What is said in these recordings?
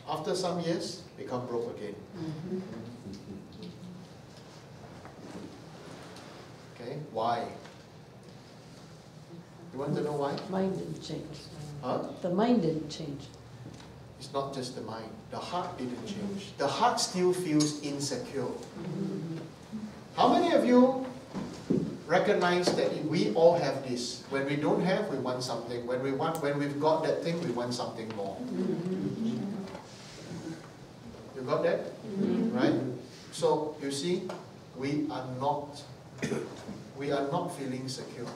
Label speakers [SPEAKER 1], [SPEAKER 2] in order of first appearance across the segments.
[SPEAKER 1] After some years, become broke again. Okay, why? You want to know why?
[SPEAKER 2] Mind didn't change.
[SPEAKER 1] Huh?
[SPEAKER 2] The mind didn't change.
[SPEAKER 1] It's not just the mind. The heart didn't change. The heart still feels insecure. How many of you recognize that we all have this? When we don't have, we want something. When we've got that thing, we want something more. You got that? Right? So you see, we are not feeling secure.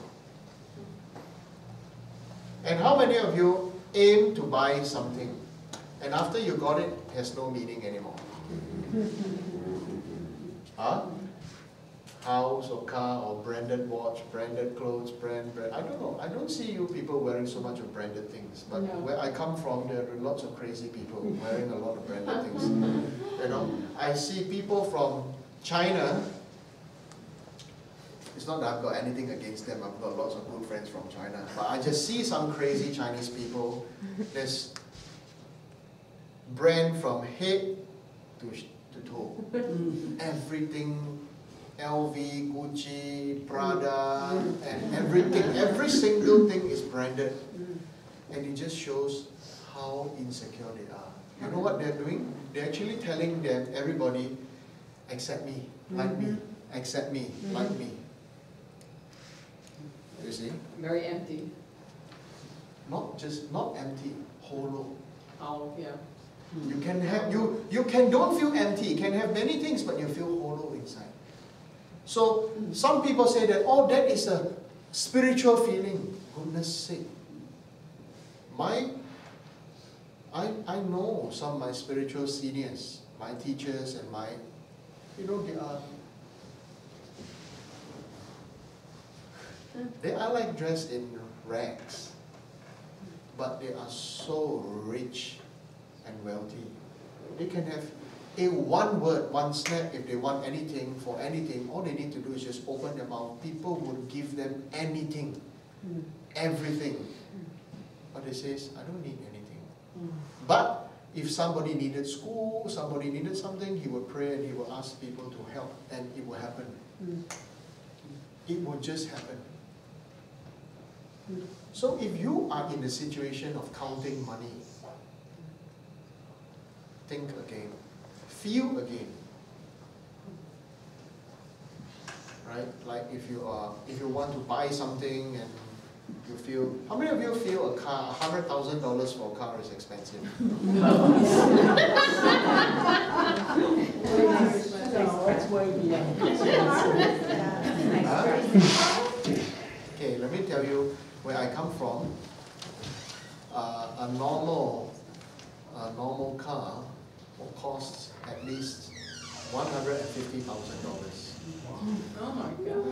[SPEAKER 1] And how many of you aim to buy something, and after you got it, it has no meaning anymore? Huh? House or car or branded watch, branded clothes, brand. I don't know. I don't see you people wearing so much of branded things. But where I come from, there are lots of crazy people wearing a lot of branded things. You know, I see people from China. It's not that I've got anything against them. I've got lots of good friends from China. But I just see some crazy Chinese people. There's brand from head to toe. Everything. LV, Gucci, Prada, and everything. Every single thing is branded. And it just shows how insecure they are. You know what they're doing? They're actually telling everybody, accept me, like me, accept me, like me. You see?
[SPEAKER 3] Very empty.
[SPEAKER 1] Not empty, hollow.
[SPEAKER 3] Oh, yeah.
[SPEAKER 1] You can have, don't feel empty. You can have many things, but you feel hollow inside. So some people say that, oh, that is a spiritual feeling. Goodness sake. I know some of my spiritual seniors, my teachers and my, they are like dressed in rags, but they are so rich and wealthy. They can have one word, one snap, if they want anything, for anything, all they need to do is just open their mouth. People would give them anything, everything. But they say, I don't need anything. But if somebody needed school, somebody needed something, he would pray and he would ask people to help, and it will happen. It will just happen. So if you are in the situation of counting money, think again. Feel again, right? Like if you want to buy something and you feel, how many of you feel a car, $100,000 for a car is expensive?
[SPEAKER 2] No, it's way beyond.
[SPEAKER 1] Okay, let me tell you where I come from. A normal car costs at least $150,000.
[SPEAKER 3] Oh my God.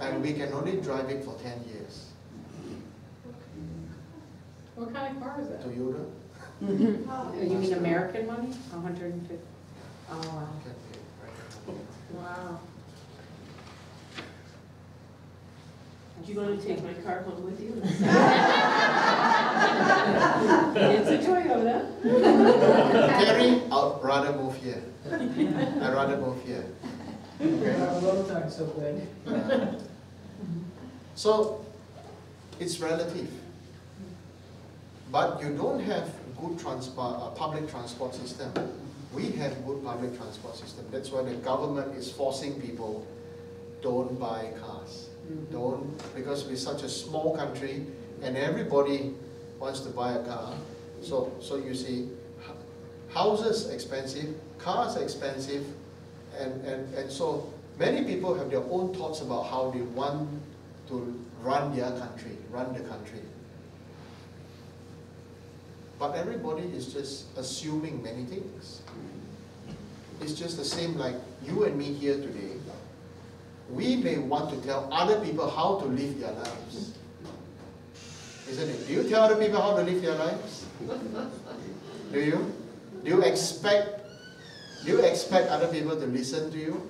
[SPEAKER 1] And we can only drive it for 10 years.
[SPEAKER 3] What kind of car is that?
[SPEAKER 1] Toyota.
[SPEAKER 3] You mean American money? 150. Oh wow. Wow.
[SPEAKER 4] You going to take my car home with you?
[SPEAKER 3] It's a Toyota.
[SPEAKER 1] Terry, I'd rather move here. I'd rather move here. Okay.
[SPEAKER 2] So good.
[SPEAKER 1] So, it's relative. But you don't have good public transport system. We have good public transport system. That's why the government is forcing people, don't buy cars. Don't, because we're such a small country and everybody wants to buy a car. So you see, houses expensive, cars expensive, and so many people have their own thoughts about how they want to run the country. But everybody is just assuming many things. It's just the same like you and me here today. We may want to tell other people how to live their lives. Isn't it? Do you tell other people how to live their lives? Do you? Do you expect other people to listen to you?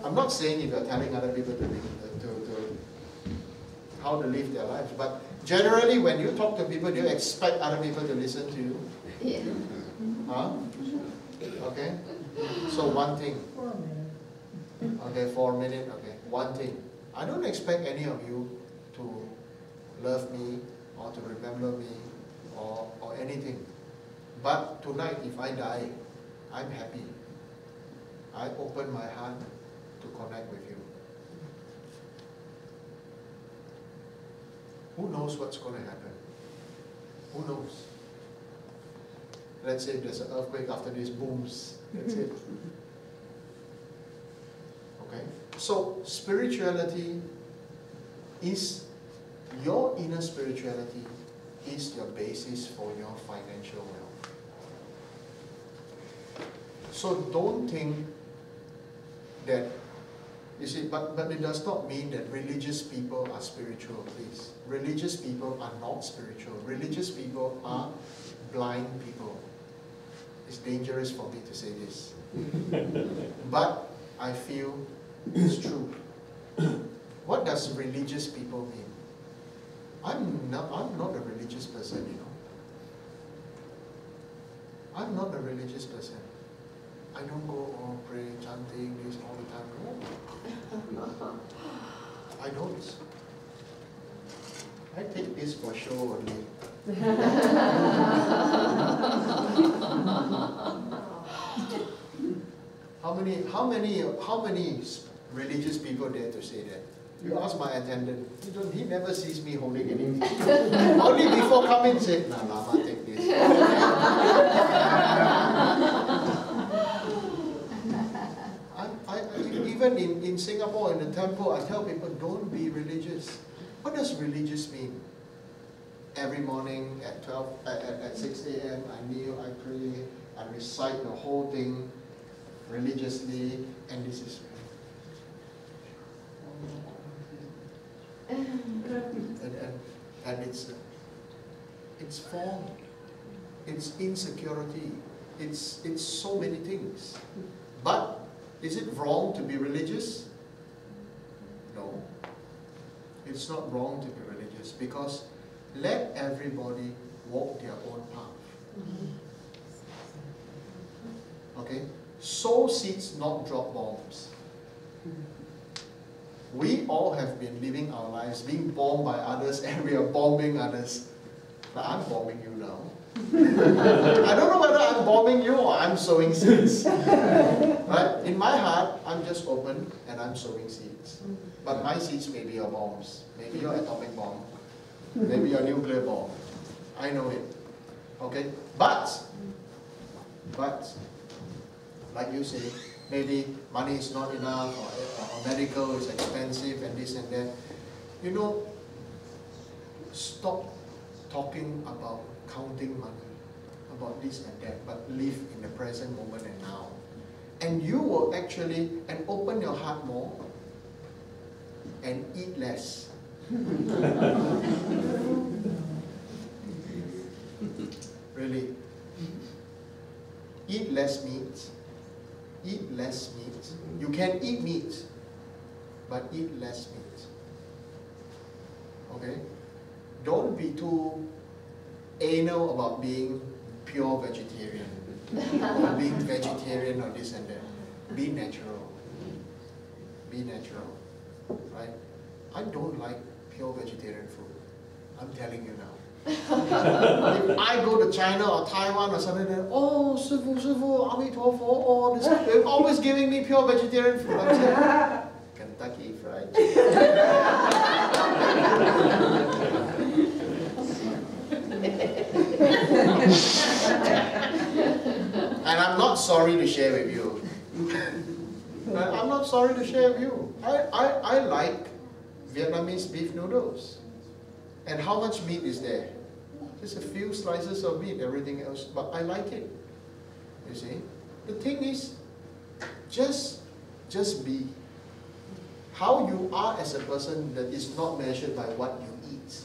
[SPEAKER 1] I'm not saying if you're telling other people to how to live their lives. But generally, when you talk to people, do you expect other people to listen to you?
[SPEAKER 5] Yeah.
[SPEAKER 1] Huh? Okay? So one thing. Okay, for a minute, okay. One thing. I don't expect any of you to love me or to remember me or anything. But tonight, if I die, I'm happy. I open my heart to connect with you. Who knows what's going to happen? Who knows? Let's say there's an earthquake after this, booms. That's it. Okay? So, spirituality is, your inner spirituality is your basis for your financial wealth. So don't think that, you see, but it does not mean that religious people are spiritual, please. Religious people are not spiritual. Religious people are blind people. It's dangerous for me to say this. But I feel it's true. What does religious people mean? I'm not a religious person, you know. I'm not a religious person. I don't go pray, chanting this all the time. No. I don't. I take this for show only. How many religious people dare to say that? You ask my attendant, he never sees me holding anything. Only before coming say, nah, Lama, take this. Even in Singapore, in the temple, I tell people, don't be religious. What does religious mean? Every morning at 6 a.m., I kneel, I pray, I recite the whole thing religiously, and this is and it's form, it's insecurity, it's so many things. But is it wrong to be religious? No. It's not wrong to be religious, because let everybody walk their own path. Okay? Sow seeds, not drop bombs. We all have been living our lives being bombed by others, and we are bombing others. But I'm bombing you now. I don't know whether I'm bombing you or I'm sowing seeds. Right? In my heart, I'm just open and I'm sowing seeds. But my seeds may be your bombs. Maybe your atomic bomb. Maybe your nuclear bomb. I know it. Okay? But, like you say, maybe money is not enough, or medical is expensive, and this and that. You know, stop talking about counting money, about this and that, but live in the present moment and now. And you will actually, and open your heart more, and eat less. Really. Eat less meat. Eat less meat. You can eat meat, but eat less meat. Okay? Don't be too anal about being pure vegetarian, or being vegetarian or this and that. Be natural. Be natural. Right? I don't like pure vegetarian food. I'm telling you now. If I go to China or Taiwan or something, then, oh, Sifu, Ami Tofu, all this, they're always giving me pure vegetarian food. I'm saying, Kentucky Fried Chicken. And I'm not sorry to share with you. I'm not sorry to share with you. I like Vietnamese beef noodles. And how much meat is there? Just a few slices of meat, everything else, but I like it. You see? The thing is, just be. How you are as a person that is not measured by what you eat.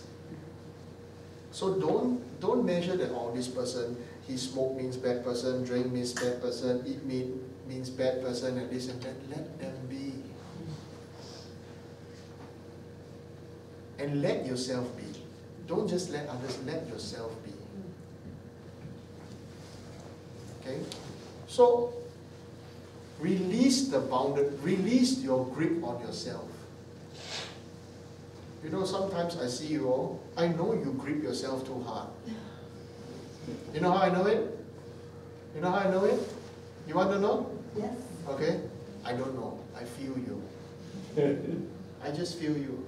[SPEAKER 1] So don't measure that, oh, this person, he smoke means bad person, drink means bad person, eat meat means bad person, and this and that. Let them be. and let yourself be. Don't just let others, let yourself be. Okay? So, release release your grip on yourself. You know, sometimes I see you all, I know you grip yourself too hard. You know how I know it? You know how I know it? You want to know?
[SPEAKER 2] Yes.
[SPEAKER 1] Okay? I don't know. I feel you. I just feel you.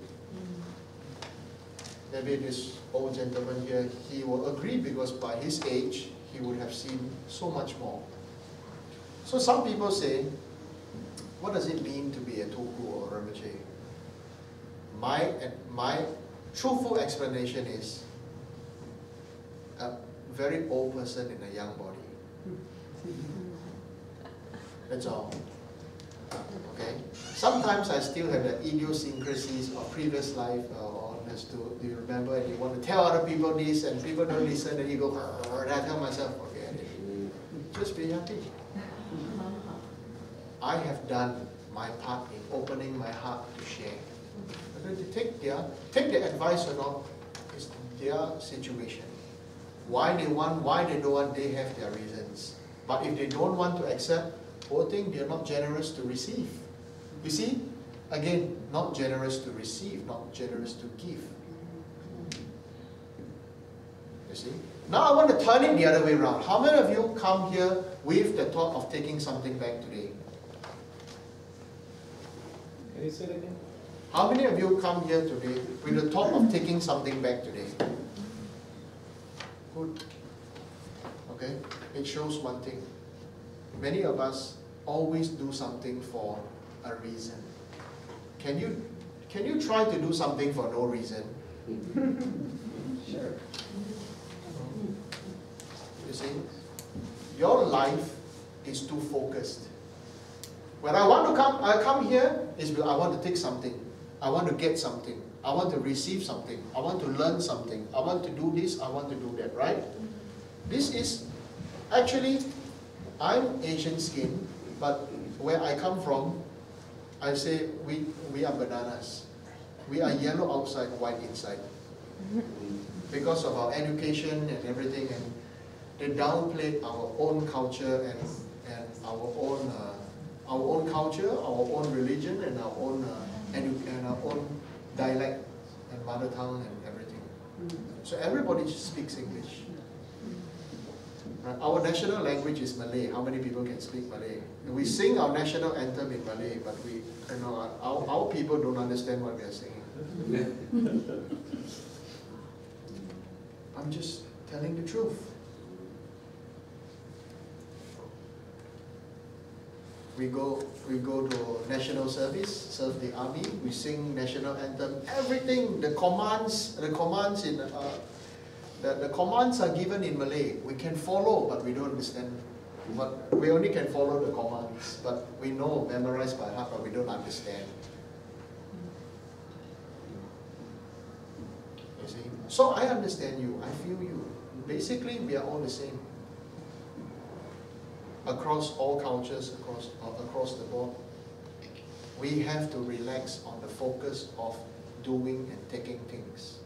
[SPEAKER 1] Maybe this old gentleman here, he will agree because by his age, he would have seen so much more. So some people say, what does it mean to be a Tulku or a Rinpoche? My truthful explanation is a very old person in a young body. That's all. Okay? Sometimes I still have the idiosyncrasies of previous life, as to, do you remember, and you want to tell other people this, and people don't listen, and you go, and I tell myself, forget it. Just be happy. I have done my part in opening my heart to share. Whether they take the advice or not, is their situation. Why they want, why they don't want, they have their reasons. But if they don't want to accept, poor thing, they're not generous to receive. You see? Again, not generous to receive, not generous to give. You see? Now I want to turn it the other way around. How many of you come here with the thought of taking something back today?
[SPEAKER 5] Can you say it again?
[SPEAKER 1] How many of you come here today with the thought of taking something back today? Good. Okay? It shows one thing. Many of us always do something for a reason. Can you try to do something for no reason?
[SPEAKER 2] Sure.
[SPEAKER 1] You see? Your life is too focused. When I come here, is because I want to take something. I want to get something. I want to receive something. I want to learn something. I want to do this. I want to do that, right? This is, actually, I'm Asian skin, but where I come from, I say we are bananas. We are yellow outside, white inside. Because of our education and everything, and they downplayed our own culture and our own culture, our own religion, and our own dialect and mother tongue and everything. So everybody just speaks English. Right? Our national language is Malay. How many people can speak Malay? We sing our national anthem in Malay, but our people don't understand what we are singing. I'm just telling the truth. We go to national service, serve the army. We sing national anthem. Everything, the commands are given in Malay. We can follow, but we don't understand. We only can follow the commands, but we know, memorize by heart, but we don't understand. You see? So I understand you. I feel you. Basically, we are all the same. Across all cultures, across the board, we have to relax on the focus of doing and taking things.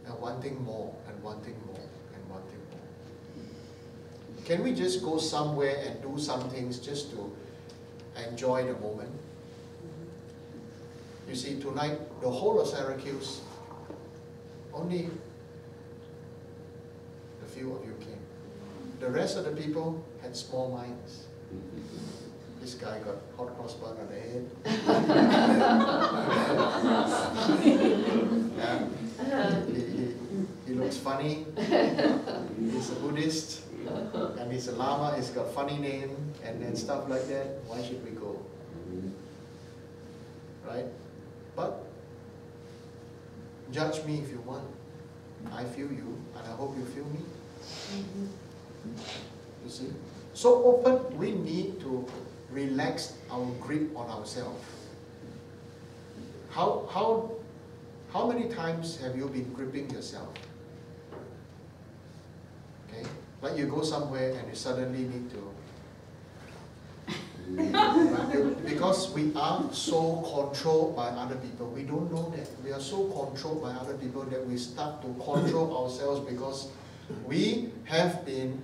[SPEAKER 1] And wanting more, and wanting more, and wanting more. Can we just go somewhere and do some things just to enjoy the moment? You see, tonight, the whole of Syracuse, only a few of you came. The rest of the people had small minds. This guy got hot cross bun on the head. Yeah. He looks funny. He's a Buddhist. And he's a Lama. He's got a funny name and stuff like that. Why should we go? Right? But judge me if you want. I feel you, and I hope you feel me. You see? So open, we need to relax our grip on ourselves. How many times have you been gripping yourself? Okay? Like you go somewhere and you suddenly need to Right? Because we are so controlled by other people. We don't know that. We are so controlled by other people that we start to control ourselves because we have been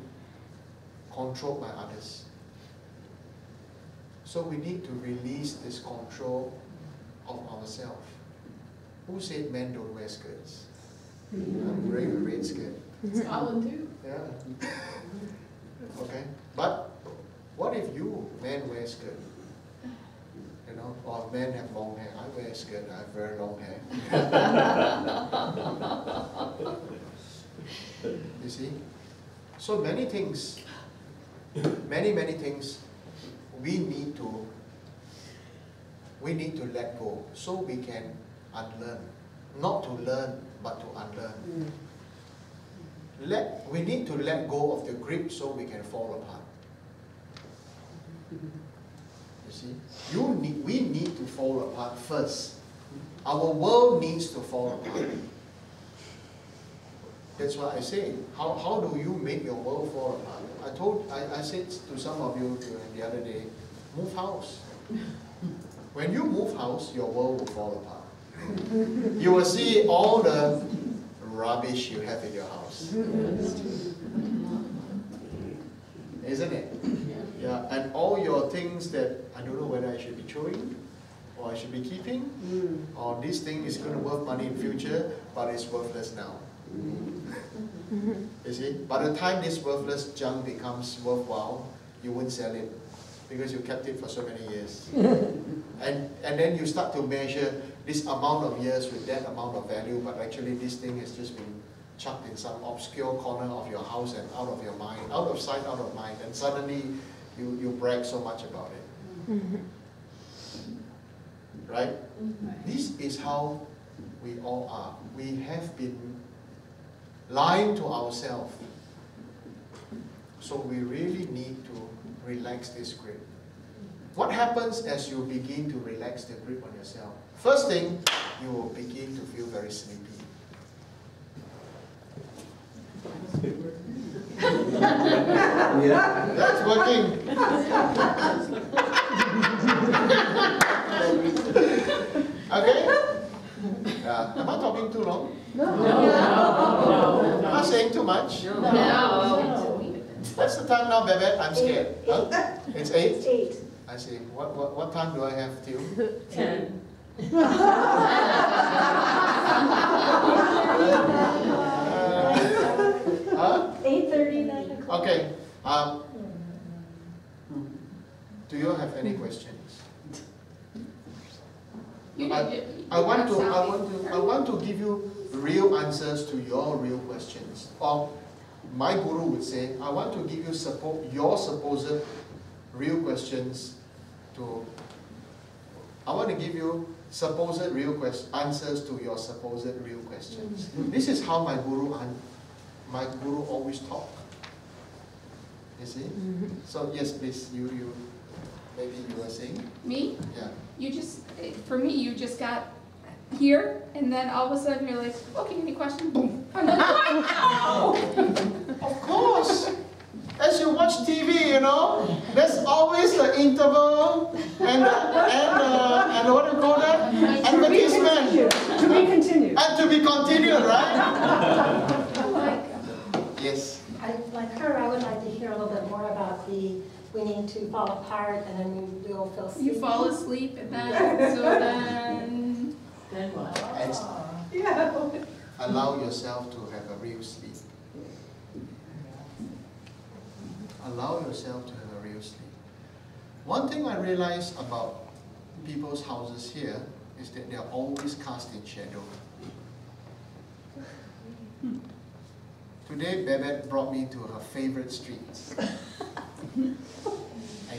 [SPEAKER 1] controlled by others. So we need to release this control of ourselves. Who said men don't wear skirts? I'm wearing a red skirt.
[SPEAKER 4] Scotland too.
[SPEAKER 1] Yeah. Okay. But what if you men wear skirt? You know, or men have long hair. I wear a skirt, I have very long hair. You see? So many things, many things we need to let go so we can unlearn. Not to learn, but to unlearn. We need to let go of the grip so we can fall apart. You see? We need to fall apart first. Our world needs to fall apart. That's what I say. How do you make your world fall apart? I said to some of you the other day, move house. When you move house, your world will fall apart. You will see all the rubbish you have in your house. Isn't it? Yeah, and all your things that I don't know whether I should be throwing or I should be keeping, or this thing is going to worth money in future, but it's worthless now. You see, by the time this worthless junk becomes worthwhile, you won't sell it because you kept it for so many years. And then you start to measure this amount of years with that amount of value, but actually this thing has just been chucked in some obscure corner of your house and out of your mind, out of sight, out of mind, and suddenly you brag so much about it. Right? This is how we all are. We have been lying to ourselves. So we really need to relax this grip. What happens as you begin to relax the grip on yourself? First thing, you will begin to feel very sleepy.
[SPEAKER 5] Yeah.
[SPEAKER 1] That's working. Okay? Am I talking too long? Am I saying too much? What's the time now, Babette? I'm scared. Huh? It's 8?
[SPEAKER 6] It's 8.
[SPEAKER 1] I see. What time do I have till?
[SPEAKER 4] 10.
[SPEAKER 1] Huh?
[SPEAKER 6] 8:30, 9 o'clock.
[SPEAKER 1] Okay. Do you have any questions? I want to give you real answers to your real questions. Or my guru would say, I want to give you your supposed real questions I want to give you supposed real answers to your supposed real questions. This is how my guru always talk. You see? So yes, please, you maybe you were saying?
[SPEAKER 7] Me?
[SPEAKER 1] Yeah.
[SPEAKER 7] You just, for me, you just got here, and then all of a sudden you're like, okay, any questions? Boom. I'm like, what?
[SPEAKER 1] Of course. As you watch TV, you know, there's always the interval and what do you call that? Advertisement.
[SPEAKER 6] To be continued.
[SPEAKER 1] And to be continued, right?
[SPEAKER 7] Oh my God.
[SPEAKER 1] Yes.
[SPEAKER 6] Like her, I would like to hear a little bit more about we need to fall apart and then we will feel sleepy.
[SPEAKER 7] You fall asleep, and then, so then...
[SPEAKER 4] Then what?
[SPEAKER 1] And allow yourself to have a real sleep. Allow yourself to have a real sleep. One thing I realize about people's houses here is that they are always cast in shadow. Today, Babette brought me to her favorite streets. And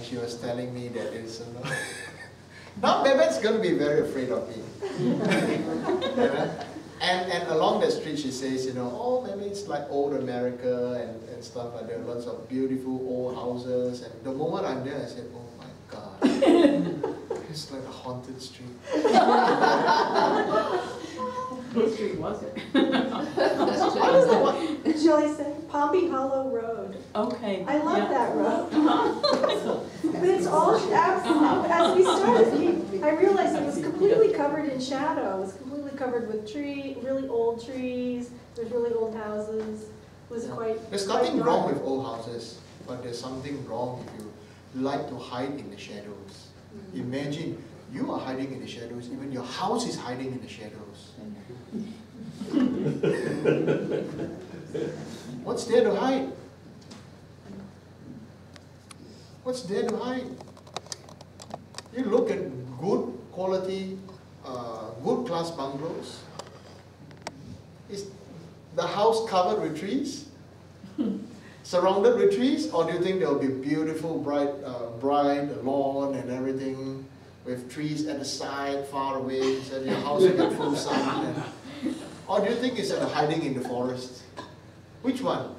[SPEAKER 1] she was telling me that it's now Babette's going to be very afraid of me. And along the street she says, you know, oh, maybe it's like old America and stuff like that, lots of beautiful old houses. And the moment I'm there, I said, oh my God, it's like a haunted street.
[SPEAKER 4] What street was it?
[SPEAKER 1] I don't know what.
[SPEAKER 8] Shall I say? Pompey Hollow Road.
[SPEAKER 4] Okay.
[SPEAKER 8] I love
[SPEAKER 4] yeah.
[SPEAKER 8] that road.
[SPEAKER 4] Uh-huh.
[SPEAKER 8] But it's all, as we started, I realized it was completely covered in shadow. It was completely covered with really old trees, there's really old houses. It was quite
[SPEAKER 1] There's
[SPEAKER 8] quite
[SPEAKER 1] nothing
[SPEAKER 8] dark.
[SPEAKER 1] wrong with old houses, but there's something wrong if you like to hide in the shadows. Imagine you are hiding in the shadows, even your house is hiding in the shadows. What's there to hide? What's there to hide? You look at good quality, good class bungalows. Is the house covered with trees? Surrounded with trees? Or do you think there will be beautiful, bright lawn and everything with trees at the side, far away, so your house will get full sun? Or do you think it's hiding in the forest? Which one?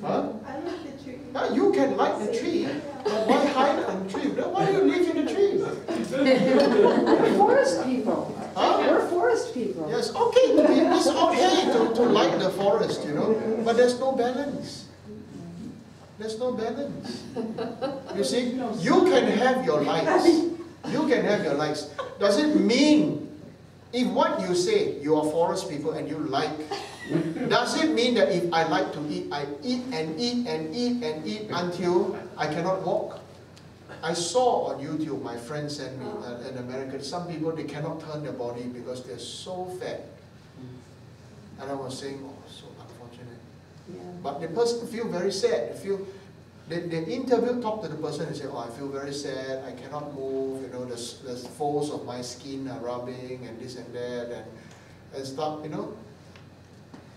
[SPEAKER 1] Huh?
[SPEAKER 8] I like the tree.
[SPEAKER 1] You can like the tree, but why hide on the tree? Why do you live in the tree?
[SPEAKER 2] We're forest people.
[SPEAKER 1] Huh?
[SPEAKER 2] We're forest people.
[SPEAKER 1] Yes, okay, it's okay to like the forest, you know, but there's no balance. There's no balance. You see, you can have your likes. You can have your likes. Does it mean, if what you say, you are forest people and you like, does it mean that if I like to eat, I eat and eat and eat and eat until I cannot walk? I saw on YouTube, my friend sent me, in America, some people, they cannot turn their body because they're so fat. And I was saying, oh, so unfortunate.
[SPEAKER 3] Yeah.
[SPEAKER 1] But the person feel very sad. They interview, talk to the person and say, oh, I feel very sad, I cannot move, you know, the folds of my skin are rubbing and this and that and stuff, you know.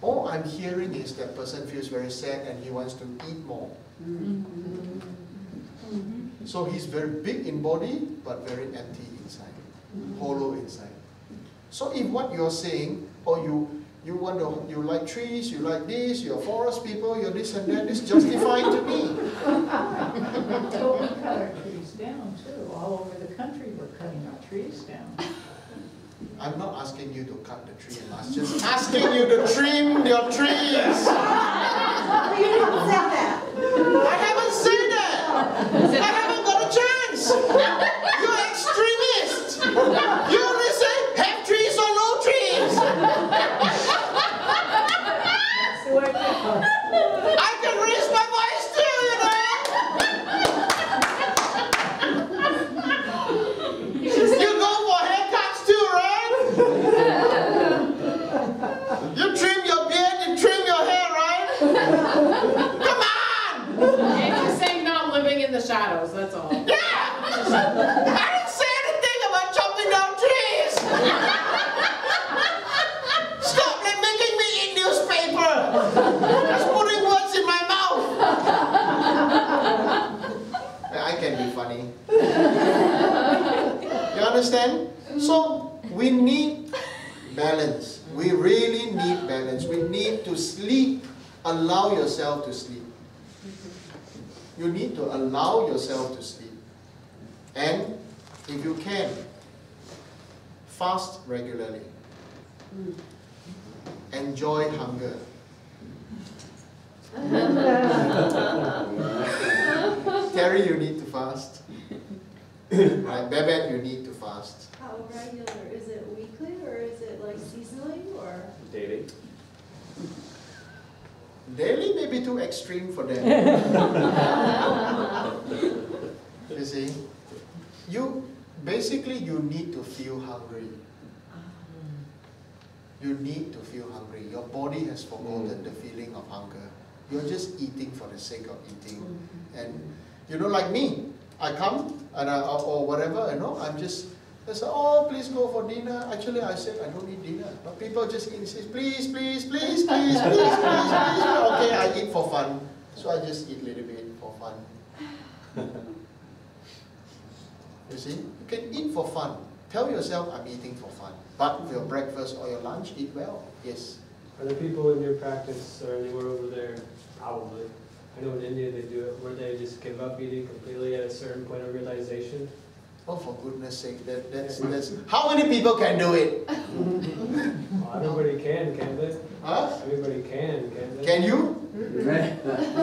[SPEAKER 1] All I'm hearing is that person feels very sad and he wants to eat more. So he's very big in body, but very empty inside, hollow inside. So if what you're saying, or you like trees, you like this, you're forest people, you're this and that, it's justifying to me.
[SPEAKER 9] But we cut our trees down too. All over the country, we're cutting our trees down.
[SPEAKER 1] I'm not asking you to cut the tree, I'm just asking you to trim your trees.
[SPEAKER 8] You didn't say that.
[SPEAKER 1] I haven't said that. I haven't got a chance. You're extremist. You only say have trees or no trees.
[SPEAKER 9] That's the way we are.
[SPEAKER 1] I can raise my voice too, you know. You go for haircuts too, right? You trim your beard, you trim your hair, right? Come on!
[SPEAKER 3] And you're saying not living in the shadows, that's all.
[SPEAKER 1] Yeah! I didn't say anything about chopping down trees! Stop making me eat newspaper! Just putting words in my mouth! I can be funny. You understand? So, we need balance. We really need balance. We need to sleep. Allow yourself to sleep. You need to allow yourself to sleep. And if you can, fast regularly. Enjoy hunger. Terry, you need to fast. Right, Babette, you need to fast.
[SPEAKER 10] How regular? Is it weekly or is it like seasonally or?
[SPEAKER 5] Daily.
[SPEAKER 1] Daily may be too extreme for them. You see, you need to feel hungry. You need to feel hungry. Your body has forgotten the feeling of hunger. You're just eating for the sake of eating. And you know, like me, I come and or whatever, you know, they say, oh, please go for dinner. Actually, I said, I don't eat dinner. But people just insist, please, please, please, please, please, please, please. Okay, I eat for fun. So I just eat a little bit for fun. You see, you can eat for fun. Tell yourself, I'm eating for fun. But for your breakfast or your lunch, eat well. Yes.
[SPEAKER 5] Are there people in your practice or anywhere over there? Probably. I know in India they do it, where they just give up eating completely at a certain point of realization.
[SPEAKER 1] Oh, for goodness sake, that's how many people can do it?
[SPEAKER 5] Well, everybody can they?
[SPEAKER 1] Huh? Huh?
[SPEAKER 5] Everybody can't they?
[SPEAKER 1] Can you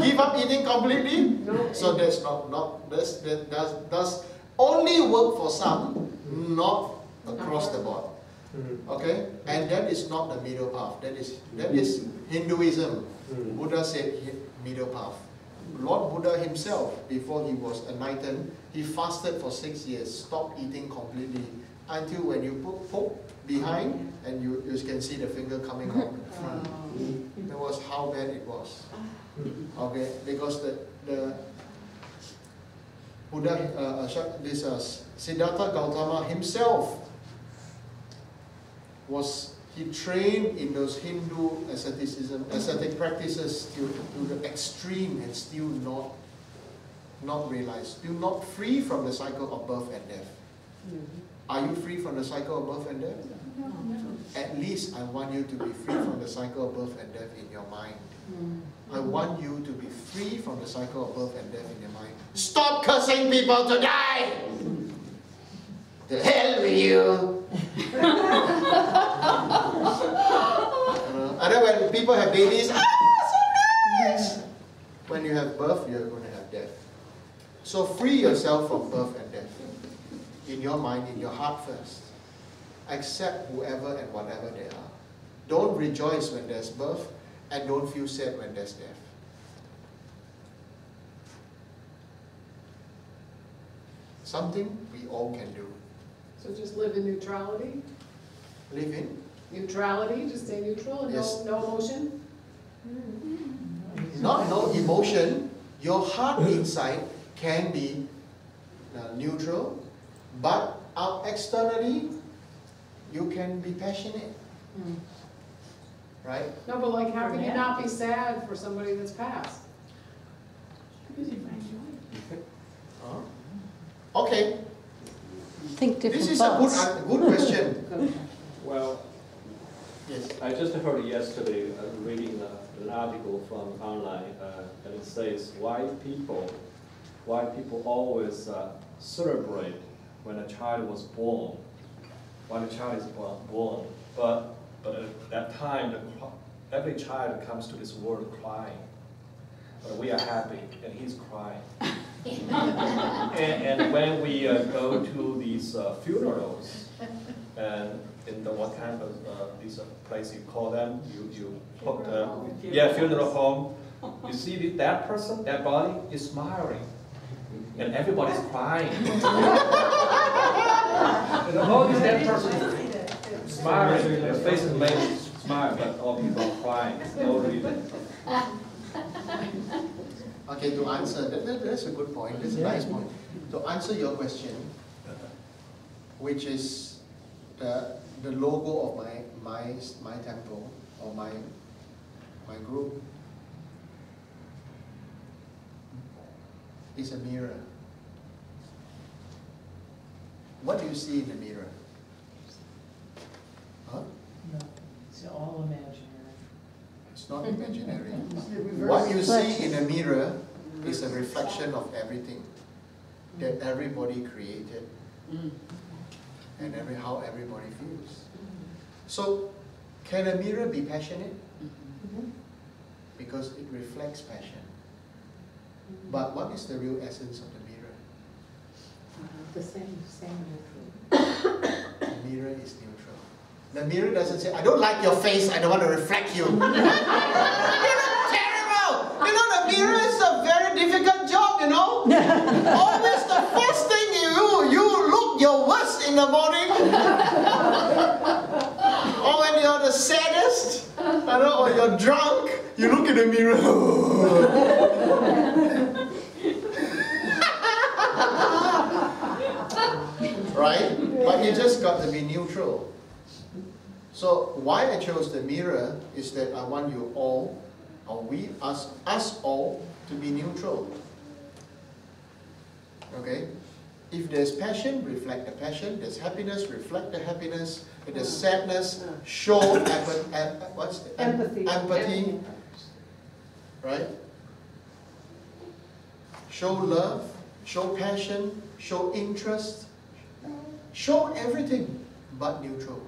[SPEAKER 1] give up eating completely? So that's that does only work for some, not across the board. Okay, and that is not the middle path. That is Hinduism. Buddha said middle path. Lord Buddha himself, before he was enlightened, he fasted for 6 years, stopped eating completely, until when you put poke behind, and you can see the finger coming out in front. That was how bad it was. Okay, because the Buddha, Siddhartha Gautama himself he trained in those Hindu ascetic practices to the extreme, and still not realized, still not free from the cycle of birth and death. Are you free from the cycle of birth and death? At least I want you to be free from the cycle of birth and death in your mind. I want you to be free from the cycle of birth and death in your mind. Stop cursing people to die! The hell with you! And then when people have babies, so nice! When you have birth, you're going to have death. So free yourself from birth and death. In your mind, in your heart first. Accept whoever and whatever they are. Don't rejoice when there's birth, and don't feel sad when there's death. Something we all can do.
[SPEAKER 3] So just live in neutrality?
[SPEAKER 1] Live in?
[SPEAKER 3] Neutrality, just stay neutral,
[SPEAKER 1] Yes.
[SPEAKER 3] no emotion?
[SPEAKER 1] Not no emotion. Your heart inside can be neutral, but externally, you can be passionate. Right?
[SPEAKER 3] No, but like, how can you not be sad for somebody that's passed?
[SPEAKER 9] Because you find joy.
[SPEAKER 1] Okay.
[SPEAKER 2] Think different
[SPEAKER 1] This is
[SPEAKER 2] thoughts.
[SPEAKER 1] a good question.
[SPEAKER 11] Well,
[SPEAKER 1] Yes.
[SPEAKER 11] I just heard yesterday reading an article from online, and it says why people always celebrate when a child was born, when a child is born, but at that time every child comes to this world crying, but we are happy and he's crying. and when we go to these funerals, and in the what kind of these place you call them, you put funeral home. You see that person, that body is smiling, and everybody's crying. And all this dead person is smiling, their faces may smile, but all people are crying. No reason.
[SPEAKER 1] Okay, to answer, that's a good point, that's a nice point. To answer your question, which is the logo of my temple, or my group, is a mirror. What do you see in the mirror? Huh?
[SPEAKER 9] No, it's all imaginary.
[SPEAKER 1] It's not imaginary.
[SPEAKER 9] It's the reverse
[SPEAKER 1] What you see
[SPEAKER 2] reflection.
[SPEAKER 1] in a mirror is a reflection of everything that everybody created, and how everybody feels. So, can a mirror be passionate? Because it reflects passion. But what is the real essence of the mirror?
[SPEAKER 3] The same neutral.
[SPEAKER 1] The mirror is neutral. The mirror doesn't say, I don't like your face, I don't want to reflect you. You look terrible! You know, the mirror is a very difficult job, you know? Always the first thing you look your worst in the morning. Or when you're the saddest, or you're drunk, you look in the mirror. Right? But you just got to be neutral. So why I chose the mirror is that I want you all, or us all, to be neutral. Okay? If there's passion, reflect the passion. There's happiness, reflect the happiness. If there's sadness, show empathy. Right? Show love, show passion, show interest. Show everything but neutral.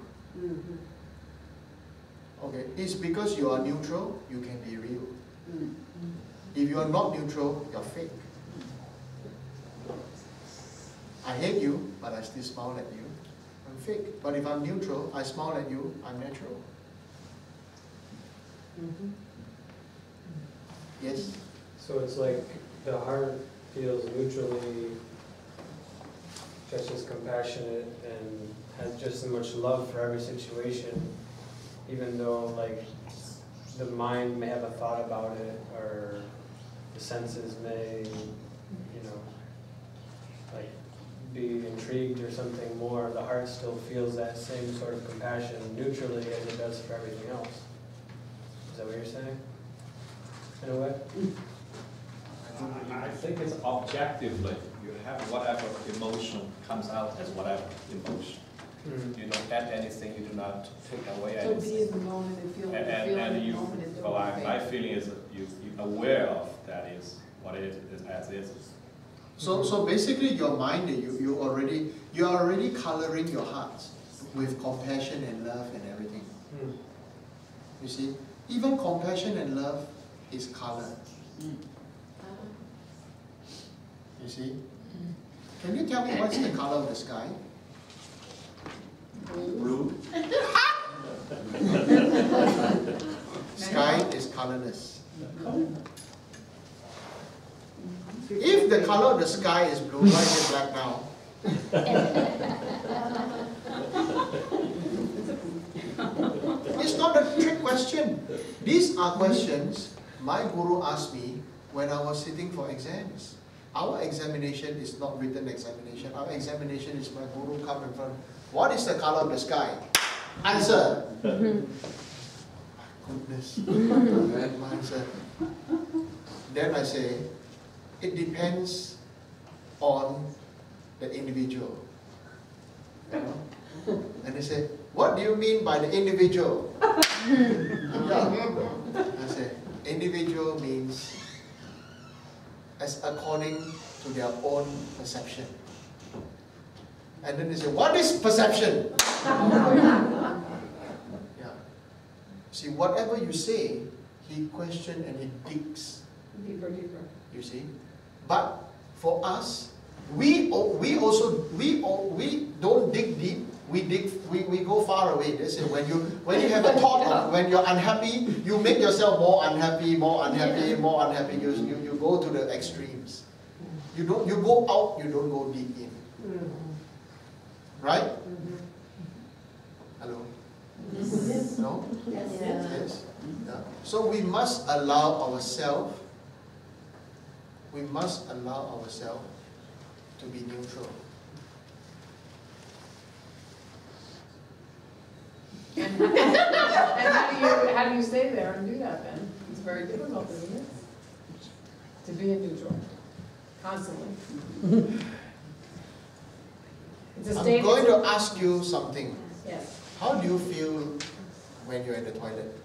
[SPEAKER 1] Okay, it's because you are neutral, you can be real. If you are not neutral, you're fake. I hate you, but I still smile at you. I'm fake. But if I'm neutral, I smile at you, I'm natural. Yes?
[SPEAKER 5] So it's like the heart feels neutrally just as compassionate and has just as much love for every situation, even though like the mind may have a thought about it, or the senses may, you know, like be intrigued or something more, the heart still feels that same sort of compassion neutrally as it does for everything else. Is that what you're saying? In a way?
[SPEAKER 12] I think it's objectively, you have whatever emotion comes out as whatever emotion. You don't add anything, you do not take away
[SPEAKER 9] So be
[SPEAKER 12] anything.
[SPEAKER 9] in the moment and feel what
[SPEAKER 12] And
[SPEAKER 9] you're feeling in
[SPEAKER 12] you,
[SPEAKER 9] the moment. And don't
[SPEAKER 12] well,
[SPEAKER 9] fake.
[SPEAKER 12] my feeling is that you're aware of that is what it is as is.
[SPEAKER 1] So basically your mind, you are already coloring your heart with compassion and love and everything. You see, even compassion and love is color. You see? Can you tell me what's the color of the sky?
[SPEAKER 12] Blue.
[SPEAKER 1] Sky is colorless. If the color of the sky is blue, why is it black now? It's not a trick question. These are questions my guru asked me when I was sitting for exams. Our examination is not written examination. Our examination is my guru come in front. What is the color of the sky? Answer. Goodness. My answer. Then I say, it depends on the individual. You know? And they say, what do you mean by the individual? Yeah. I say, individual means as according to their own perception. And then they say, what is perception? Yeah. See, whatever you say, he questions and he digs.
[SPEAKER 3] Deeper, deeper.
[SPEAKER 1] You see? But for us, we don't dig deep. We go far away. They say when you have a thought of when you're unhappy, you make yourself more unhappy, more unhappy, more unhappy. You go to the extremes. You go out, you don't go deep in. Right? Hello? No? Yes. Yeah. So we must allow ourselves to be neutral.
[SPEAKER 9] And how do you stay there and do that then? It's very difficult, isn't it? To be in neutral, constantly. It's a
[SPEAKER 1] I'm going to ask you something.
[SPEAKER 9] Yes.
[SPEAKER 1] How do you feel when you're in the toilet?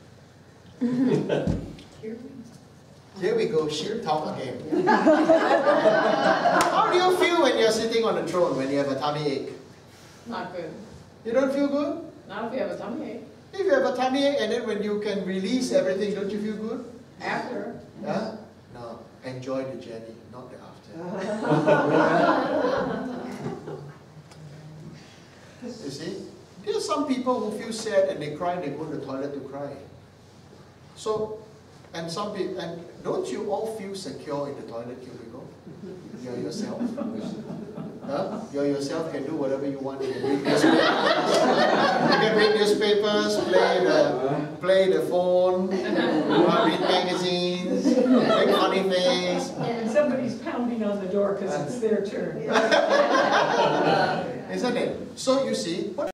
[SPEAKER 1] Here we go, sheer talk again. How do you feel when you're sitting on the throne when you have a tummy ache?
[SPEAKER 9] Not good.
[SPEAKER 1] You don't feel good?
[SPEAKER 9] Not if you have a tummy ache.
[SPEAKER 1] If you have a tummy ache and then when you can release everything, don't you feel good?
[SPEAKER 9] After.
[SPEAKER 1] Huh? No, enjoy the journey, not the after. You see? There are some people who feel sad and they cry and they go to the toilet to cry. So, and some people, and don't you all feel secure in the toilet cubicle? You're yourself. Huh? You're yourself, can do whatever you want. You can read newspapers, play the phone, read magazines, make funny face.
[SPEAKER 9] And somebody's pounding on the door because it's their turn.
[SPEAKER 1] Isn't it? So you see, what